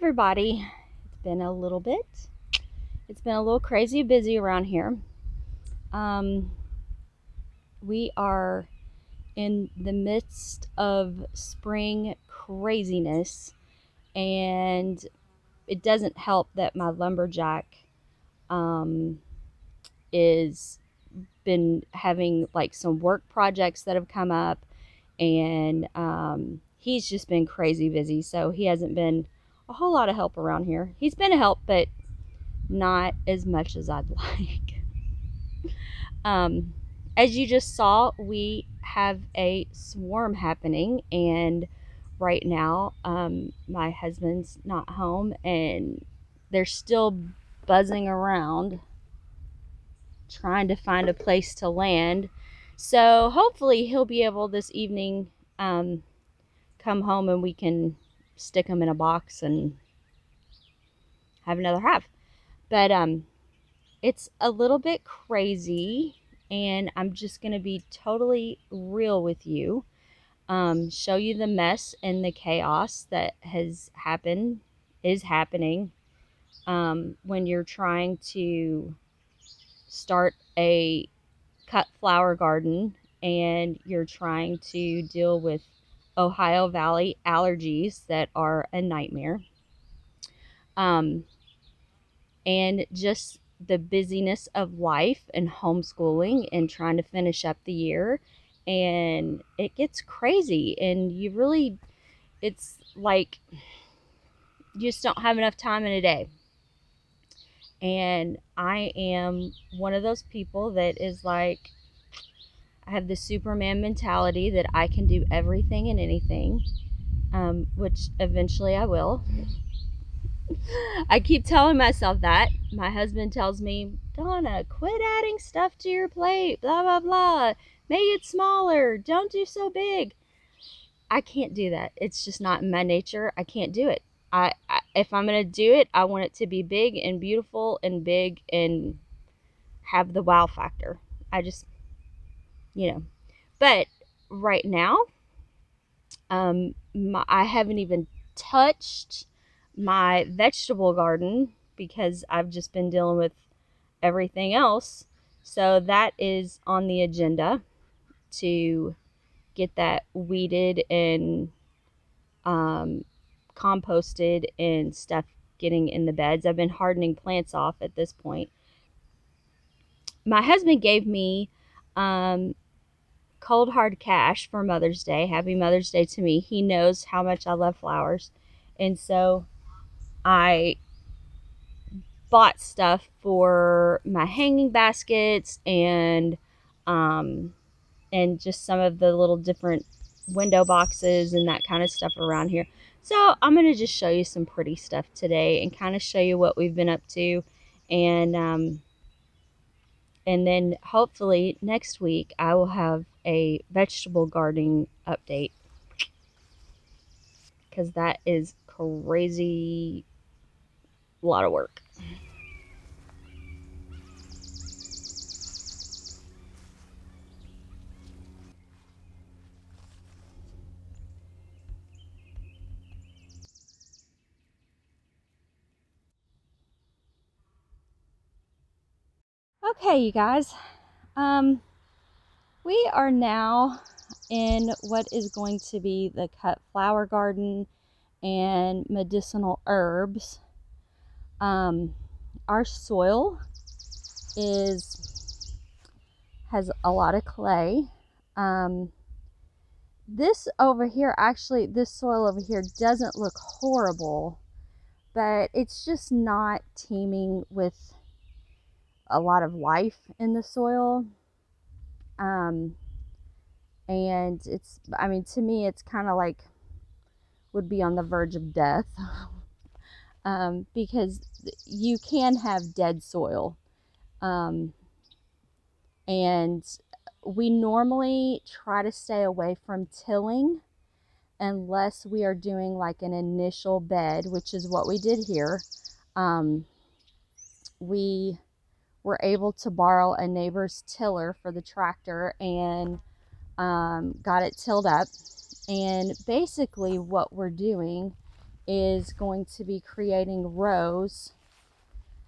everybody. It's been a little bit. It's been a little crazy busy around here. We are in the midst of spring craziness, and it doesn't help that my lumberjack is been having like some work projects that have come up, and he's just been crazy busy, so he hasn't been a whole lot of help around here. He's been a help, but not as much as I'd like. As you just saw, we have a swarm happening, and right now my husband's not home, and they're still buzzing around trying to find a place to land. So hopefully he'll be able this evening come home and we can stick him in a box and have another half. But it's a little bit crazy, and I'm just going to be totally real with you. Show you the mess and the chaos that is happening when you're trying to start a cut flower garden and you're trying to deal with Ohio Valley allergies that are a nightmare. And just the busyness of life and homeschooling and trying to finish up the year, and it gets crazy, and it's like you just don't have enough time in a day. And I am one of those people that is like, I have the Superman mentality that I can do everything and anything, which eventually I will. I keep telling myself that. My husband tells me, Donna, quit adding stuff to your plate, blah, blah, blah. Make it smaller. Don't do so big. I can't do that. It's just not in my nature. I can't do it. If I'm going to do it, I want it to be big and beautiful and big and have the wow factor. But right now, I haven't even touched my vegetable garden because I've just been dealing with everything else. So that is on the agenda, to get that weeded and composted and stuff getting in the beds. I've been hardening plants off at this point. My husband gave me cold hard cash for Mother's Day. Happy Mother's Day to me. He knows how much I love flowers. And so I bought stuff for my hanging baskets and just some of the little different window boxes and that kind of stuff around here. So I'm going to just show you some pretty stuff today and kind of show you what we've been up to. And then hopefully next week I will have a vegetable gardening update, because that is crazy, a lot of work. Okay, you guys, we are now in what is going to be the cut flower garden and medicinal herbs. Our soil has a lot of clay. This soil over here doesn't look horrible, but it's just not teeming with a lot of life in the soil. And to me, it's kind of like would be on the verge of death. Because you can have dead soil. And we normally try to stay away from tilling unless we are doing like an initial bed, which is what we did here. We were able to borrow a neighbor's tiller for the tractor and got it tilled up. And basically what we're doing is going to be creating rows.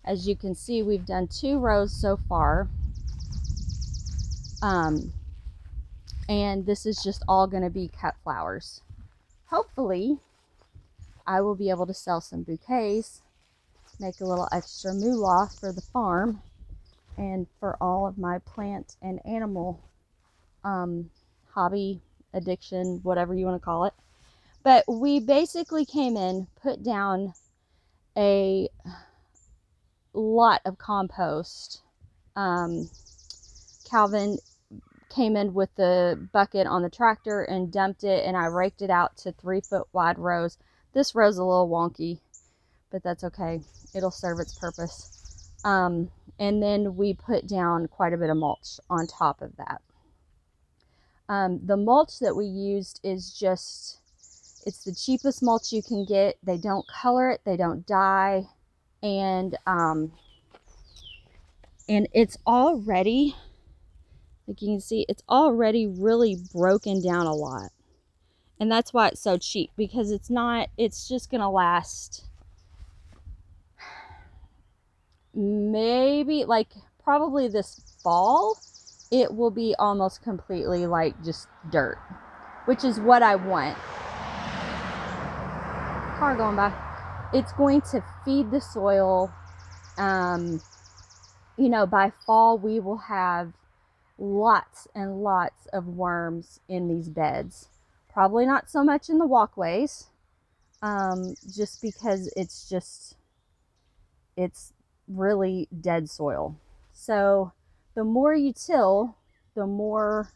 As you can see, we've done 2 rows so far. And this is just all going to be cut flowers. Hopefully, I will be able to sell some bouquets, make a little extra moolah for the farm, and for all of my plant and animal hobby, addiction, whatever you want to call it. But we basically came in, put down a lot of compost. Calvin came in with the bucket on the tractor and dumped it, and I raked it out to 3-foot wide rows. This row's a little wonky, but that's okay. It'll serve its purpose. And then we put down quite a bit of mulch on top of that. The mulch that we used is just, it's the cheapest mulch you can get. They don't color it, they don't dye, and it's already, like you can see, it's already really broken down a lot. And that's why it's so cheap, because it's just gonna last maybe, like, probably this fall, it will be almost completely like just dirt, which is what I want. Car going by. It's going to feed the soil. You know, by fall we will have lots and lots of worms in these beds. Probably not so much in the walkways, just because it's really dead soil. So the more you till, the more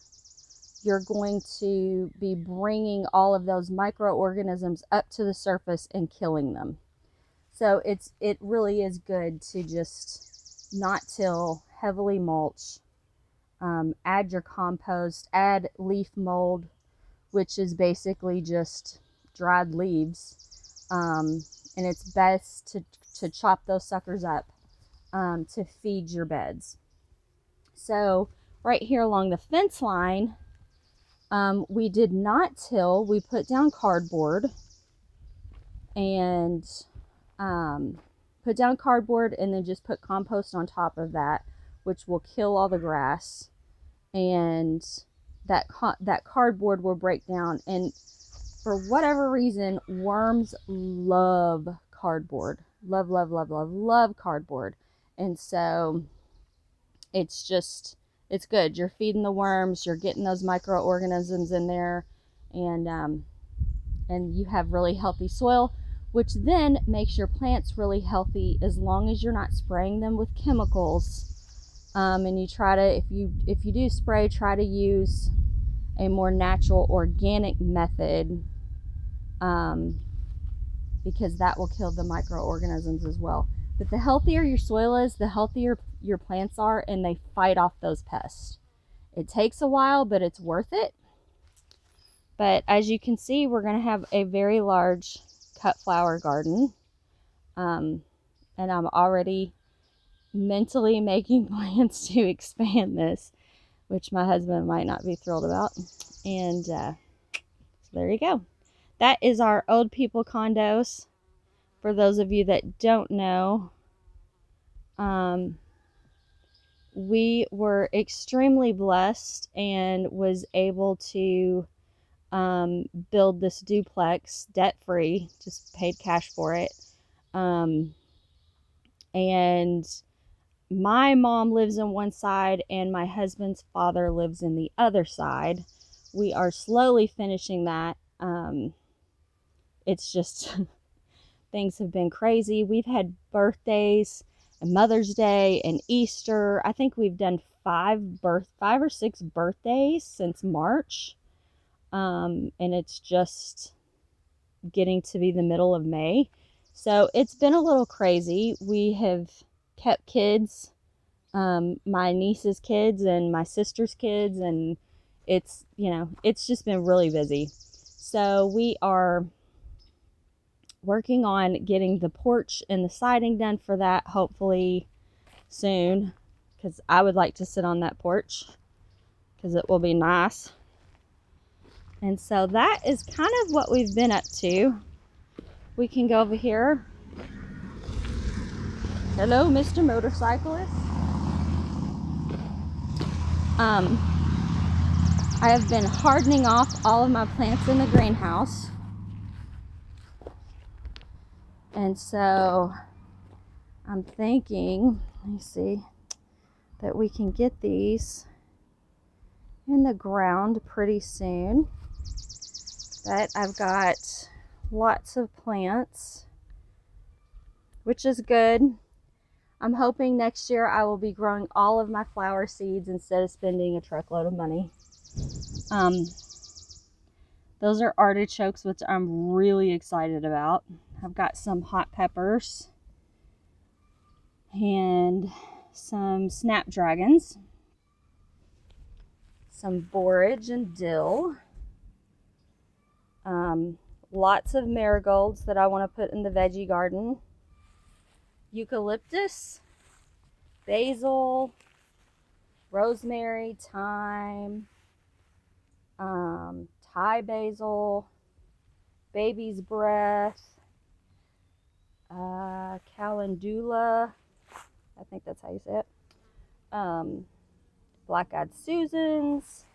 you're going to be bringing all of those microorganisms up to the surface and killing them. So it really is good to just not till, heavily mulch, add your compost, add leaf mold, which is basically just dried leaves, and it's best to chop those suckers up to feed your beds. So right here along the fence line, we did not till. We put down cardboard and and then just put compost on top of that, which will kill all the grass, and that cardboard will break down. And for whatever reason, worms love cardboard. Love cardboard. And so it's good. You're feeding the worms, you're getting those microorganisms in there, and you have really healthy soil, which then makes your plants really healthy, as long as you're not spraying them with chemicals. And you try to, if you do spray, try to use a more natural, organic method, because that will kill the microorganisms as well. But the healthier your soil is, the healthier your plants are, and they fight off those pests. It takes a while, but it's worth it. But as you can see, we're going to have a very large cut flower garden. And I'm already mentally making plans to expand this, which my husband might not be thrilled about. And so there you go. That is our old people condos. For those of you that don't know, we were extremely blessed and was able to build this duplex debt-free, just paid cash for it. And my mom lives in one side and my husband's father lives in the other side. We are slowly finishing that. It's just things have been crazy. We've had birthdays and Mother's Day and Easter. I think we've done 5 or 6 birthdays since March. And it's just getting to be the middle of May. So it's been a little crazy. We have kept kids, my niece's kids and my sister's kids, and it's just been really busy. So we are working on getting the porch and the siding done for that, hopefully soon, because I would like to sit on that porch because it will be nice. And so that is kind of what we've been up to. we can go over here. Hello, Mr. Motorcyclist. I have been hardening off all of my plants in the greenhouse. And so I'm thinking, let me see, that we can get these in the ground pretty soon. But I've got lots of plants, which is good. I'm hoping next year I will be growing all of my flower seeds instead of spending a truckload of money. Those are artichokes, which I'm really excited about. I've got some hot peppers and some snapdragons, some borage and dill, lots of marigolds that I want to put in the veggie garden, eucalyptus, basil, rosemary, thyme, Thai basil, baby's breath, calendula, I think that's how you say it, black-eyed Susans,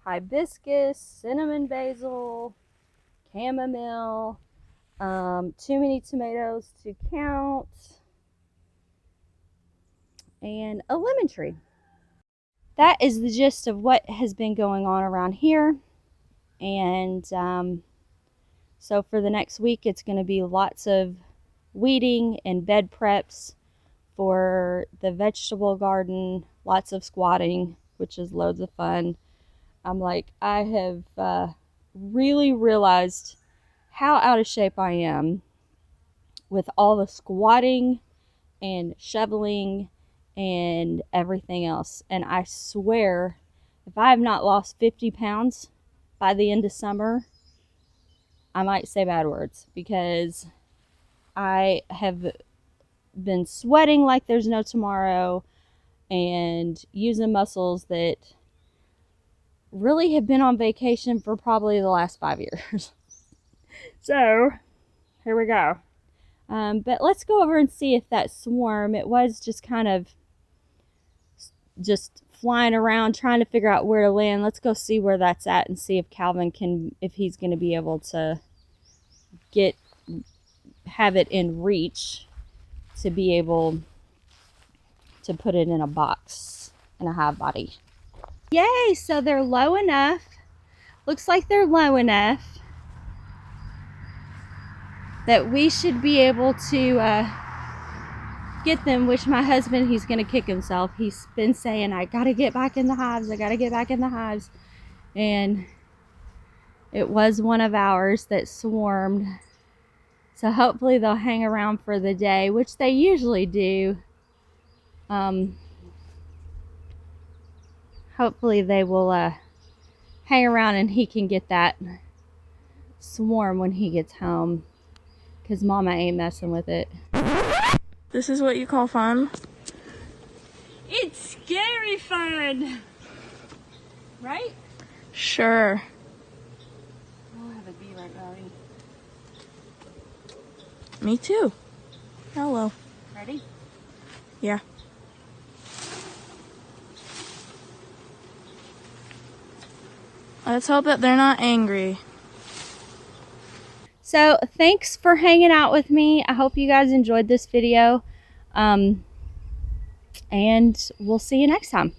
hibiscus, cinnamon basil, chamomile, too many tomatoes to count, and a lemon tree. That is the gist of what has been going on around here. And so for the next week, it's going to be lots of weeding and bed preps for the vegetable garden, lots of squatting, which is loads of fun. I'm like, I have really realized how out of shape I am with all the squatting and shoveling and everything else. And I swear, if I have not lost 50 pounds by the end of summer, I might say bad words, because I have been sweating like there's no tomorrow and using muscles that really have been on vacation for probably the last 5 years. So here we go. But let's go over and see if that swarm, it was just kind of just flying around trying to figure out where to land. Let's go see where that's at and see if Calvin can, if he's going to be able to have it in reach to be able to put it in a box, in a hive body. Yay, so they're low enough. Looks like they're low enough that we should be able to get them, which my husband, he's going to kick himself. He's been saying, I got to get back in the hives. I got to get back in the hives. And it was one of ours that swarmed. So hopefully they'll hang around for the day, which they usually do. Hopefully they will hang around and he can get that swarm when he gets home, because Mama ain't messing with it. This is what you call fun? It's scary fun, right? Sure. Oh, I have a bee right by me. Me too. Hello. Ready? Yeah. Let's hope that they're not angry. So thanks for hanging out with me. I hope you guys enjoyed this video. And we'll see you next time.